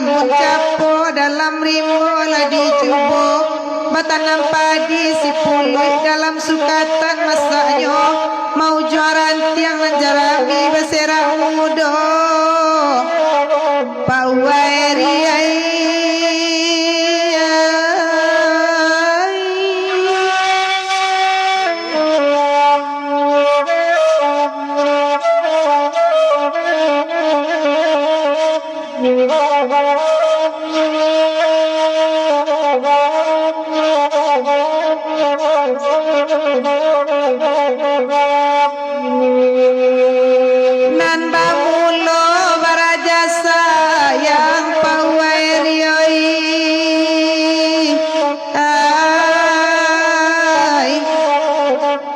embun capo dalam rimbo lagi cubo batanam padi si puluh dalam sukatan masaknya mau juaran tiang lanjarabi beserah mudo Pauwairi nan bamulo baraja sayang Pauwairi ay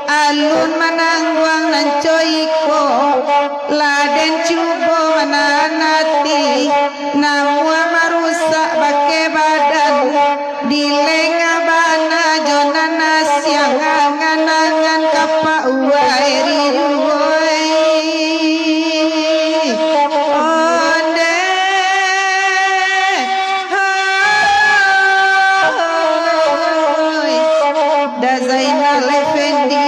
alun manangguang nan coiko laden cubo mananati namua marusak bake badan dilenga bana jonana siang angan-angan ka Pauwairi onde hoy da Zainal Effendi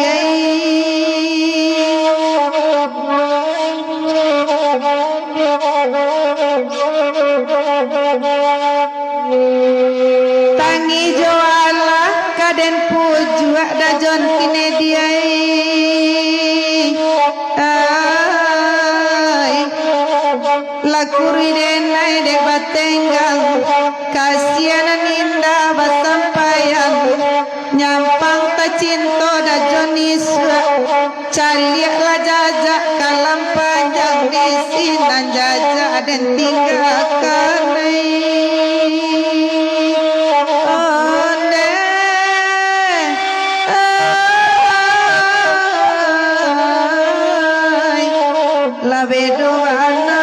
tangi joala kaden pujua da John Kennedy ay lakuri denai dek batenggang kasianan indah basampayan nyampang tacinto da Joniswa caliak la jajak kalam panjang di sinan jajak dan tinggalkan onde ay la bedoana